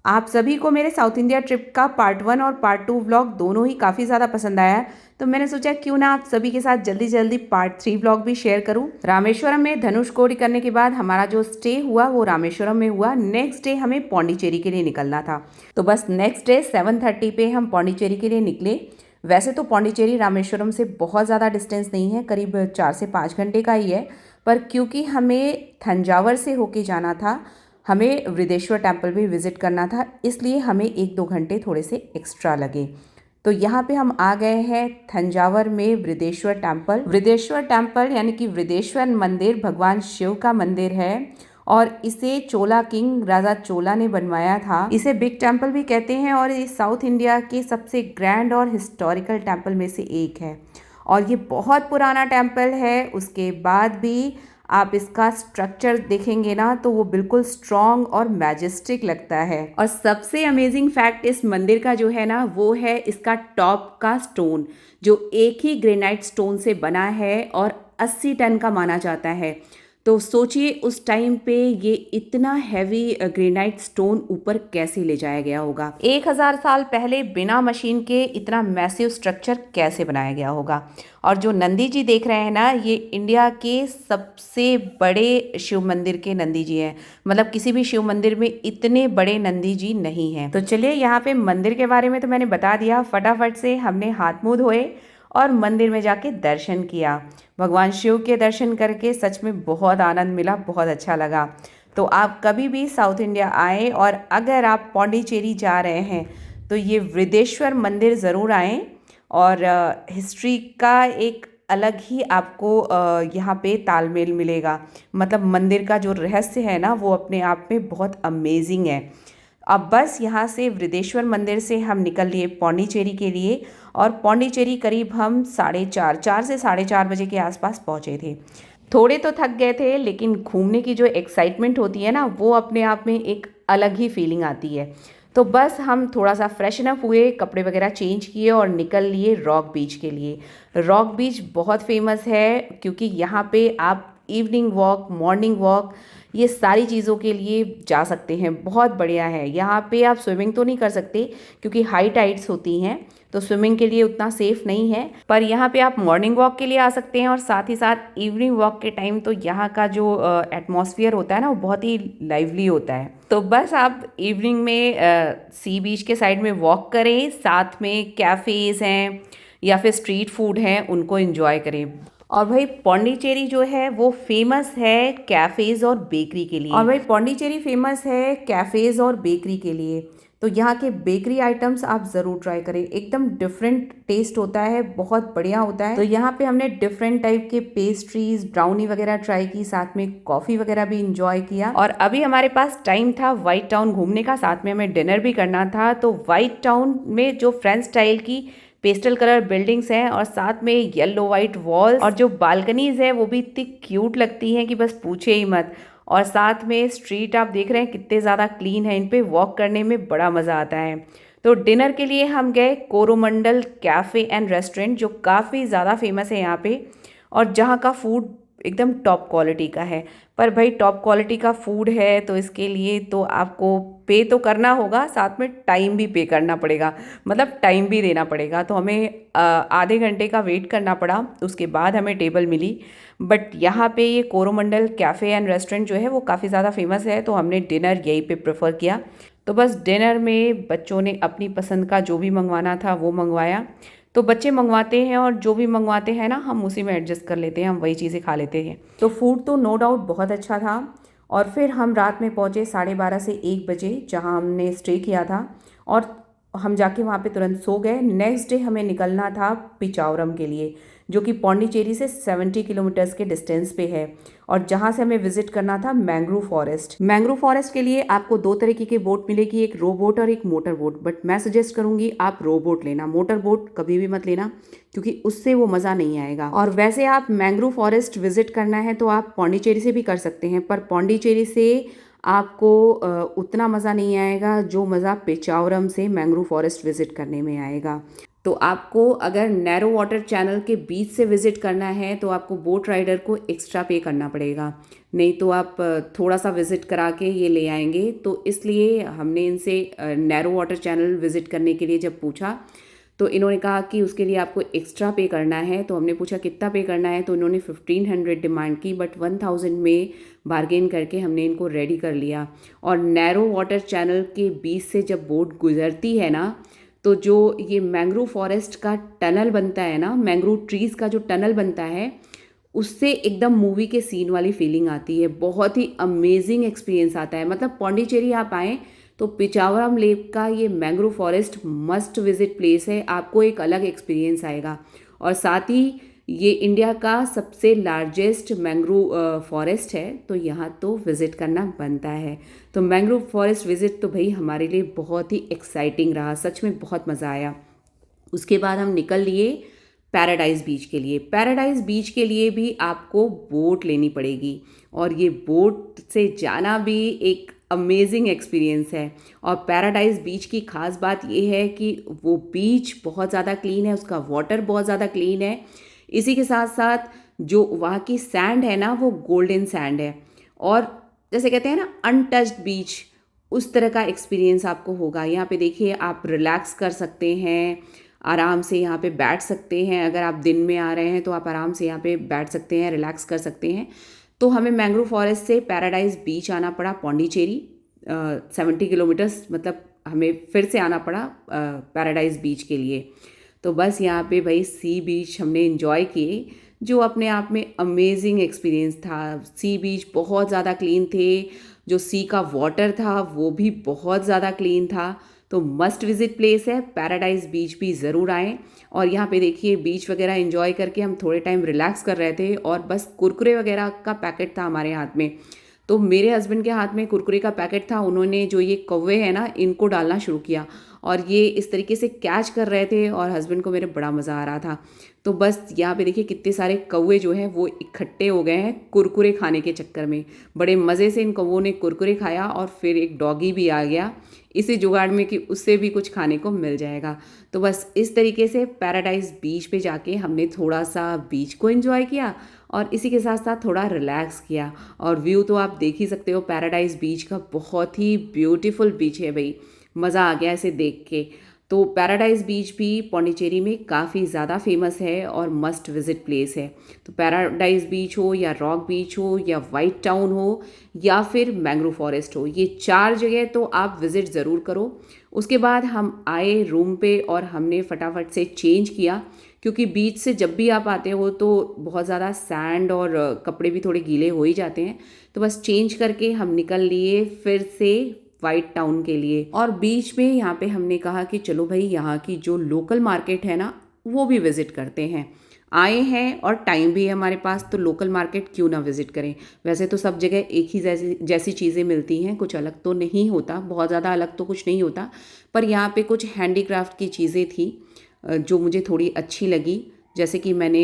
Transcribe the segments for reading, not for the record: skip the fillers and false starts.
आप सभी को मेरे साउथ इंडिया ट्रिप का पार्ट 1 और पार्ट 2 व्लॉग दोनों ही काफ़ी ज़्यादा पसंद आया है, तो मैंने सोचा क्यों ना आप सभी के साथ जल्दी जल्दी पार्ट 3 व्लॉग भी शेयर करूं। रामेश्वरम में धनुषकोडी करने के बाद हमारा जो स्टे हुआ वो रामेश्वरम में हुआ। नेक्स्ट डे हमें पौंडीचेरी के लिए निकलना था, तो बस नेक्स्ट डे 7:30 पे हम पौंडीचेरी के लिए निकले। वैसे तो पौंडीचेरी रामेश्वरम से बहुत ज़्यादा डिस्टेंस नहीं है, करीब 4 से 5 घंटे का ही है, पर क्योंकि हमें थंजावर से होके जाना था, हमें वृदेश्वर टेम्पल भी विज़िट करना था, इसलिए हमें 1-2 घंटे थोड़े से एक्स्ट्रा लगे। तो यहाँ पे हम आ गए हैं थंजावर में वृदेश्वर टेम्पल। वृदेश्वर टेम्पल यानी कि वृदेश्वर मंदिर भगवान शिव का मंदिर है और इसे चोला किंग राजा चोला ने बनवाया था। इसे बिग टेम्पल भी कहते हैं और ये साउथ इंडिया के सबसे ग्रैंड और हिस्टोरिकल टेम्पल में से एक है और ये बहुत पुराना टेम्पल है। उसके बाद भी आप इसका स्ट्रक्चर देखेंगे ना तो वो बिल्कुल स्ट्रॉन्ग और मैजेस्टिक लगता है। और सबसे अमेजिंग फैक्ट इस मंदिर का जो है ना वो है इसका टॉप का स्टोन, जो एक ही ग्रेनाइट स्टोन से बना है और 80 टन का माना जाता है। तो सोचिए उस टाइम पे ये इतना हैवी ग्रेनाइट स्टोन ऊपर कैसे ले जाया गया होगा। 1000 साल पहले बिना मशीन के इतना मैसिव स्ट्रक्चर कैसे बनाया गया होगा। और जो नंदी जी देख रहे हैं ना, ये इंडिया के सबसे बड़े शिव मंदिर के नंदी जी हैं। मतलब किसी भी शिव मंदिर में इतने बड़े नंदी जी नहीं हैं। तो चलिए, यहाँ पे मंदिर के बारे में तो मैंने बता दिया। फटाफट से हमने हाथ मुंह धोए और मंदिर में जाके दर्शन किया। भगवान शिव के दर्शन करके सच में बहुत आनंद मिला, बहुत अच्छा लगा। तो आप कभी भी साउथ इंडिया आएँ और अगर आप पौंडीचेरी जा रहे हैं तो ये वृदेश्वर मंदिर ज़रूर आएँ। और हिस्ट्री का एक अलग ही आपको यहाँ पे तालमेल मिलेगा। मतलब मंदिर का जो रहस्य है ना वो अपने आप में बहुत अमेजिंग है। अब बस यहाँ से वृदेश्वर मंदिर से हम निकल लिए पौंडीचेरी के लिए और पौंडीचेरी करीब हम 4:30 से 4:30 बजे के आसपास पहुँचे थे। थोड़े तो थक गए थे, लेकिन घूमने की जो एक्साइटमेंट होती है ना वो अपने आप में एक अलग ही फीलिंग आती है। तो बस हम थोड़ा सा फ्रेशन अप हुए, कपड़े वगैरह चेंज किए और निकल लिए रॉक बीच के लिए। रॉक बीच बहुत फेमस है क्योंकि यहाँ पे आप इवनिंग वॉक, मॉर्निंग वॉक, ये सारी चीज़ों के लिए जा सकते हैं। बहुत बढ़िया है। यहाँ पे आप स्विमिंग तो नहीं कर सकते क्योंकि हाई टाइड्स होती हैं, तो स्विमिंग के लिए उतना सेफ नहीं है, पर यहाँ पे आप मॉर्निंग वॉक के लिए आ सकते हैं। और साथ ही साथ इवनिंग वॉक के टाइम तो यहाँ का जो एटमॉस्फेयर होता है ना वो बहुत ही लाइवली होता है। तो बस आप इवनिंग में सी बीच के साइड में वॉक करें, साथ में कैफ़ेज़ हैं या फिर स्ट्रीट फूड हैं, उनको एंजॉय करें। और भाई पौंडीचेरी जो है वो फेमस है कैफ़ेज़ और बेकरी के लिए। और भाई पौंडीचेरी फेमस है कैफ़ेज़ और बेकरी के लिए, तो यहाँ के बेकरी आइटम्स आप ज़रूर ट्राई करें। एकदम डिफरेंट टेस्ट होता है, बहुत बढ़िया होता है। तो यहाँ पे हमने डिफरेंट टाइप के पेस्ट्रीज, ब्राउनी वगैरह ट्राई की, साथ में कॉफ़ी वगैरह भी इंजॉय किया। और अभी हमारे पास टाइम था वाइट टाउन घूमने का, साथ में हमें डिनर भी करना था। तो वाइट टाउन में जो फ्रेंच स्टाइल की पेस्टल कलर बिल्डिंग्स हैं और साथ में येलो वाइट वॉल्स और जो बालकनीज है वो भी इतनी क्यूट लगती हैं कि बस पूछे ही मत। और साथ में स्ट्रीट आप देख रहे हैं कितने ज़्यादा क्लीन है, इन पे वॉक करने में बड़ा मज़ा आता है। तो डिनर के लिए हम गए कोरोमंडल कैफ़े एंड रेस्टोरेंट, जो काफ़ी ज़्यादा फेमस है यहाँ पे और जहाँ का फूड एकदम टॉप क्वालिटी का है। पर भाई टॉप क्वालिटी का फूड है तो इसके लिए तो आपको पे तो करना होगा, साथ में टाइम भी पे करना पड़ेगा, मतलब टाइम भी देना पड़ेगा। तो हमें आधे घंटे का वेट करना पड़ा, उसके बाद हमें टेबल मिली। बट यहाँ पे ये कोरोमंडल कैफ़े एंड रेस्टोरेंट जो है वो काफ़ी ज़्यादा फेमस है, तो हमने डिनर यहीं पे प्रेफर किया। तो बस डिनर में बच्चों ने अपनी पसंद का जो भी मंगवाना था वो मंगवाया। तो बच्चे मंगवाते हैं और जो भी मंगवाते हैं ना हम उसी में एडजस्ट कर लेते हैं, हम वही चीज़ें खा लेते हैं। तो फूड तो नो डाउट बहुत अच्छा था। और फिर हम रात में पहुँचे 12:30 से 1 बजे, जहाँ हमने स्टे किया था, और हम जाके वहाँ पे तुरंत सो गए। नेक्स्ट डे हमें निकलना था पिचावरम के लिए, जो कि पौंडीचेरी से 70 किलोमीटर्स के डिस्टेंस पे है और जहाँ से हमें विजिट करना था मैंग्रोव फॉरेस्ट। मैंग्रोव फॉरेस्ट के लिए आपको 2 तरीके की बोट मिलेगी, एक रो बोट और एक मोटर बोट। बट मैं सजेस्ट करूँगी आप रो बोट लेना, मोटर बोट कभी भी मत लेना क्योंकि उससे वो मज़ा नहीं आएगा। और वैसे आप मैंग्रोव फॉरेस्ट विजिट करना है तो आप पौंडीचेरी से भी कर सकते हैं, पर पौंडीचेरी से आपको उतना मज़ा नहीं आएगा जो मज़ा पिचावरम से मैंग्रोव फॉरेस्ट विजिट करने में आएगा। तो आपको अगर नैरो वाटर चैनल के बीच से विज़िट करना है तो आपको बोट राइडर को एक्स्ट्रा पे करना पड़ेगा, नहीं तो आप थोड़ा सा विज़िट करा के ये ले आएंगे। तो इसलिए हमने इनसे नैरो वाटर चैनल विज़िट करने के लिए जब पूछा तो इन्होंने कहा कि उसके लिए आपको एक्स्ट्रा पे करना है। तो हमने पूछा कितना पे करना है, तो इन्होंने 1500 डिमांड की, बट 1000 में बार्गेन करके हमने इनको रेडी कर लिया। और नैरो वाटर चैनल के बीच से जब बोट गुजरती है ना, तो जो ये मैंग्रोव फॉरेस्ट का टनल बनता है ना, मैंग्रोव ट्रीज़ का जो टनल बनता है, उससे एकदम मूवी के सीन वाली फीलिंग आती है। बहुत ही अमेजिंग एक्सपीरियंस आता है। मतलब पौंडीचेरी आप आएँ तो पिचावरम लेक का ये mangrove forest must visit place है, आपको एक अलग एक्सपीरियंस आएगा। और साथ ही ये इंडिया का सबसे लार्जेस्ट मैंग्रोव फॉरेस्ट है, तो यहाँ तो विज़िट करना बनता है। तो मैंग्रोव फॉरेस्ट विज़िट तो भाई हमारे लिए बहुत ही एक्साइटिंग रहा, सच में बहुत मज़ा आया। उसके बाद हम निकल लिए पैराडाइज बीच के लिए। पैराडाइज बीच के लिए भी आपको बोट लेनी पड़ेगी, और ये बोट से जाना भी एक अमेजिंग एक्सपीरियंस है। और पैराडाइज बीच की ख़ास बात ये है कि वो बीच बहुत ज़्यादा क्लीन है, उसका वाटर बहुत ज़्यादा क्लीन है। इसी के साथ साथ जो वहाँ की सैंड है ना, वो गोल्डन सैंड है, और जैसे कहते हैं ना अनटच्ड बीच, उस तरह का एक्सपीरियंस आपको होगा। यहाँ पे देखिए आप रिलैक्स कर सकते हैं, आराम से यहाँ पे बैठ सकते हैं। अगर आप दिन में आ रहे हैं तो आप आराम से यहाँ पे बैठ सकते हैं, रिलैक्स कर सकते हैं। तो हमें मैंग्रोव फॉरेस्ट से पैराडाइज बीच आना पड़ा पौंडीचेरी, 70 किलोमीटर्स, मतलब हमें फिर से आना पड़ा पैराडाइज बीच के लिए। तो बस यहाँ पे भाई सी बीच हमने इन्जॉय किए, जो अपने आप में अमेजिंग एक्सपीरियंस था। सी बीच बहुत ज़्यादा क्लीन थे, जो सी का वाटर था वो भी बहुत ज़्यादा क्लीन था। तो मस्ट विजिट प्लेस है, पैराडाइज बीच भी ज़रूर आएँ। और यहाँ पे देखिए बीच वगैरह एंजॉय करके हम थोड़े टाइम रिलैक्स कर रहे थे, और बस कुरकुरे वगैरह का पैकेट था हमारे हाथ में। तो मेरे हस्बैंड के हाथ में कुरकुरे का पैकेट था, उन्होंने जो ये कौवे हैं ना, इनको डालना शुरू किया, और ये इस तरीके से कैच कर रहे थे, और हस्बैंड को मेरे बड़ा मज़ा आ रहा था। तो बस यहाँ पे देखिए कितने सारे कौवे जो हैं वो इकट्ठे हो गए हैं कुरकुरे खाने के चक्कर में। बड़े मज़े से इन कौवों ने कुरकुरे खाया, और फिर एक डॉगी भी आ गया इसी जुगाड़ में कि उससे भी कुछ खाने को मिल जाएगा। तो बस इस तरीके से पैराडाइज बीच पे जाके हमने थोड़ा सा बीच को एंजॉय किया, और इसी के साथ साथ थोड़ा रिलैक्स किया। और व्यू तो आप देख ही सकते हो पैराडाइज बीच का, बहुत ही ब्यूटीफुल बीच है भाई, मज़ा आ गया इसे देख के। तो पैराडाइज बीच भी पौंडीचेरी में काफ़ी ज़्यादा फेमस है और मस्ट विजिट प्लेस है। तो पैराडाइज बीच हो या रॉक बीच हो या वाइट टाउन हो या फिर मैंग्रोव फॉरेस्ट हो, ये 4 जगह तो आप विज़िट ज़रूर करो। उसके बाद हम आए रूम पे, और हमने फटाफट से चेंज किया, क्योंकि बीच से जब भी आप आते हो तो बहुत ज़्यादा सैंड और कपड़े भी थोड़े गीले हो ही जाते हैं। तो बस चेंज करके हम निकल लिए फिर से वाइट टाउन के लिए। और बीच में यहाँ पे हमने कहा कि चलो भाई यहाँ की जो लोकल मार्केट है ना, वो भी विज़िट करते हैं। आए हैं और टाइम भी है हमारे पास, तो लोकल मार्केट क्यों ना विज़िट करें। वैसे तो सब जगह एक ही जैसी चीज़ें मिलती हैं, कुछ अलग तो नहीं होता, बहुत ज़्यादा अलग तो कुछ नहीं होता, पर यहाँ पे कुछ हैंडीक्राफ्ट की चीज़ें थी जो मुझे थोड़ी अच्छी लगी। जैसे कि मैंने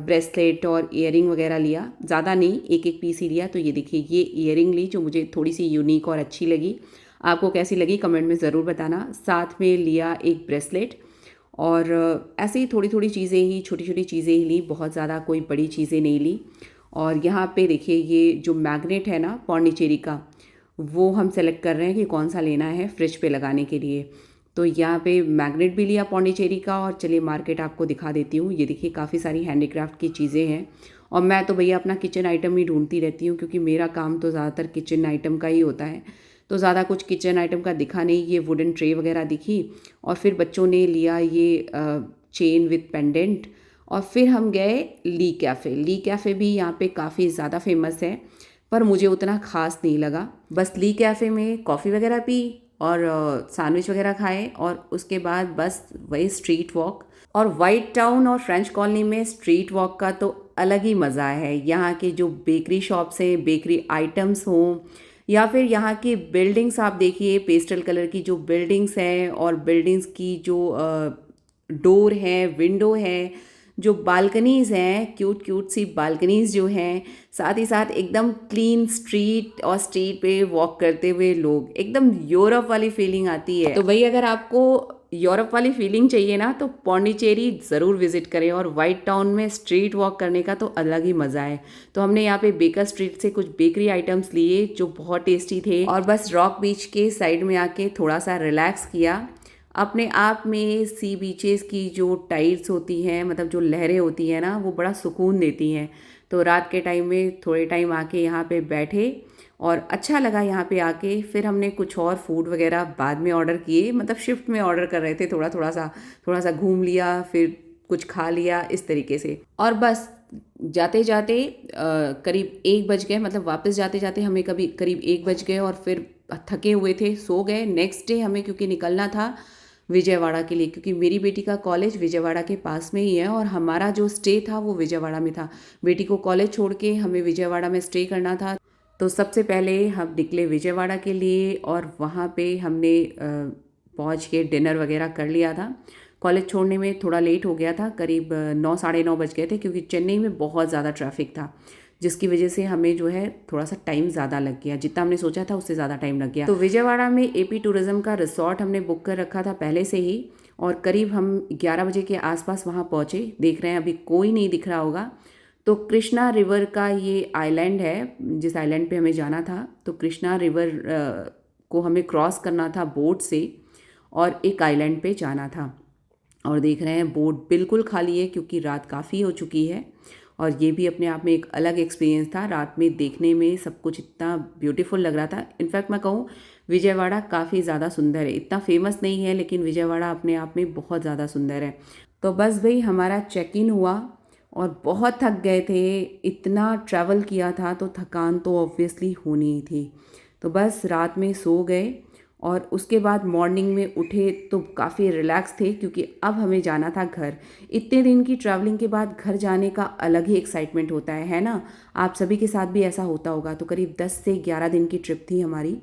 ब्रेसलेट और ईयरिंग वगैरह लिया, ज़्यादा नहीं, एक एक पीस ही लिया। तो ये देखिए ये ईयरिंग ली जो मुझे थोड़ी सी यूनिक और अच्छी लगी। आपको कैसी लगी कमेंट में ज़रूर बताना। साथ में लिया एक ब्रेसलेट, और ऐसे ही थोड़ी थोड़ी चीज़ें ही, छोटी छोटी चीज़ें ही ली, बहुत ज़्यादा कोई बड़ी चीज़ें नहीं ली। और यहाँ पे देखिए ये जो मैग्नेट है ना पौंडीचेरी का, वो हम सेलेक्ट कर रहे हैं कि कौन सा लेना है फ्रिज पे लगाने के लिए। तो यहाँ पे मैग्नेट भी लिया पौंडीचेरी का। और चलिए मार्केट आपको दिखा देती हूँ। ये देखिए काफ़ी सारी हैंडीक्राफ्ट की चीज़ें हैं, और मैं तो भैया अपना किचन आइटम ही ढूंढती रहती हूँ, क्योंकि मेरा काम तो ज़्यादातर किचन आइटम का ही होता है। तो ज़्यादा कुछ किचन आइटम का दिखा नहीं, ये वुडन ट्रे वगैरह दिखी, और फिर बच्चों ने लिया ये चेन विथ पेंडेंट। और फिर हम गए ली कैफ़े। ली कैफ़े भी यहाँ पे काफ़ी ज़्यादा फेमस है, पर मुझे उतना ख़ास नहीं लगा। बस ली कैफ़े में कॉफ़ी वगैरह पी और सैंडविच वगैरह खाए, और उसके बाद बस वही स्ट्रीट वॉक। और वाइट टाउन और फ्रेंच कॉलोनी में स्ट्रीट वॉक का तो अलग ही मज़ा है। यहाँ के जो बेकरी शॉप्स हैं, बेकरी आइटम्स हों, या फिर यहाँ की बिल्डिंग्स आप देखिए, पेस्टल कलर की जो बिल्डिंग्स हैं, और बिल्डिंग्स की जो डोर है, विंडो है, जो बालकनीज़ हैं, क्यूट क्यूट सी बालकनीज़ जो हैं, साथ ही साथ एकदम क्लीन स्ट्रीट, और स्ट्रीट पे वॉक करते हुए लोग, एकदम यूरोप वाली फीलिंग आती है। तो भाई अगर आपको यूरोप वाली फीलिंग चाहिए ना तो पौंडीचेरी ज़रूर विज़िट करें। और वाइट टाउन में स्ट्रीट वॉक करने का तो अलग ही मज़ा है। तो हमने यहाँ पे बेकर स्ट्रीट से कुछ बेकरी आइटम्स लिए जो बहुत टेस्टी थे, और बस रॉक बीच के साइड में आके थोड़ा सा रिलैक्स किया। अपने आप में सी बीचेस की जो टाइड्स होती हैं, मतलब जो लहरें होती हैं ना, वो बड़ा सुकून देती हैं। तो रात के टाइम में थोड़े टाइम आके यहाँ पे बैठे और अच्छा लगा यहाँ पे आके। फिर हमने कुछ और फूड वगैरह बाद में ऑर्डर किए, मतलब शिफ्ट में ऑर्डर कर रहे थे, थोड़ा सा घूम लिया, फिर कुछ खा लिया इस तरीके से। और बस जाते जाते करीब 1 बज गए, मतलब वापस जाते जाते हमें करीब 1 बज गए, और फिर थके हुए थे, सो गए। नेक्स्ट डे हमें क्योंकि निकलना था विजयवाड़ा के लिए, क्योंकि मेरी बेटी का कॉलेज विजयवाड़ा के पास में ही है और हमारा जो स्टे था वो विजयवाड़ा में था। बेटी को कॉलेज छोड़ के हमें विजयवाड़ा में स्टे करना था। तो सबसे पहले हम निकले विजयवाड़ा के लिए, और वहाँ पे हमने पहुँच के डिनर वगैरह कर लिया था। कॉलेज छोड़ने में थोड़ा लेट हो गया था, करीब 9 साढ़े 9 बज गए थे, क्योंकि चेन्नई में बहुत ज़्यादा ट्रैफिक था, जिसकी वजह से हमें जो है थोड़ा सा टाइम ज़्यादा लग गया। जितना हमने सोचा था उससे ज़्यादा टाइम लग गया। तो विजयवाड़ा में एपी टूरिज़्म का रिसॉर्ट हमने बुक कर रखा था पहले से ही, और करीब हम 11 बजे के आसपास वहाँ पहुँचे। देख रहे हैं अभी कोई नहीं दिख रहा होगा। तो कृष्णा रिवर का ये आइलैंड है, जिस आइलैंड पे हमें जाना था। तो कृष्णा रिवर को हमें क्रॉस करना था बोट से, और एक आइलैंड पे जाना था। और देख रहे हैं बोट बिल्कुल खाली है, क्योंकि रात काफ़ी हो चुकी है। और ये भी अपने आप में एक अलग एक्सपीरियंस था। रात में देखने में सब कुछ इतना ब्यूटीफुल लग रहा था। इनफैक्ट मैं कहूँ विजयवाड़ा काफ़ी ज़्यादा सुंदर है। इतना फेमस नहीं है, लेकिन विजयवाड़ा अपने आप में बहुत ज़्यादा सुंदर है। तो बस भाई हमारा चेक इन हुआ, और बहुत थक गए थे। इतना ट्रैवल किया था तो थकान तो ऑब्वियसली होनी ही थी। तो बस रात में सो गए, और उसके बाद मॉर्निंग में उठे तो काफ़ी रिलैक्स थे, क्योंकि अब हमें जाना था घर। इतने दिन की ट्रैवलिंग के बाद घर जाने का अलग ही एक्साइटमेंट होता है ना। आप सभी के साथ भी ऐसा होता होगा। तो करीब 10 से 11 दिन की ट्रिप थी हमारी।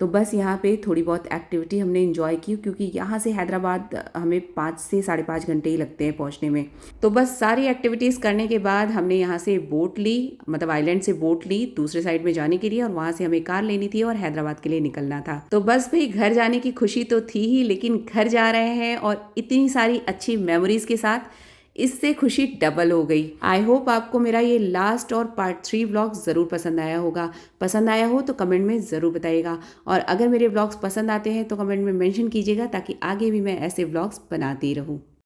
तो बस यहाँ पे थोड़ी बहुत एक्टिविटी हमने इन्जॉय की, क्योंकि यहाँ से हैदराबाद हमें 5 से साढ़े 5 घंटे ही लगते हैं पहुँचने में। तो बस सारी एक्टिविटीज़ करने के बाद हमने यहाँ से बोट ली, मतलब आइलैंड से बोट ली दूसरे साइड में जाने के लिए, और वहाँ से हमें कार लेनी थी और हैदराबाद के लिए निकलना था। तो बस भाई घर जाने की खुशी तो थी ही, लेकिन घर जा रहे हैं और इतनी सारी अच्छी मेमोरीज के साथ, इससे खुशी डबल हो गई। आई होप आपको मेरा ये लास्ट और पार्ट 3 व्लॉग ज़रूर पसंद आया होगा। पसंद आया हो तो कमेंट में ज़रूर बताइएगा, और अगर मेरे व्लॉग्स पसंद आते हैं तो कमेंट में मेंशन कीजिएगा, ताकि आगे भी मैं ऐसे व्लॉग्स बनाती रहूँ।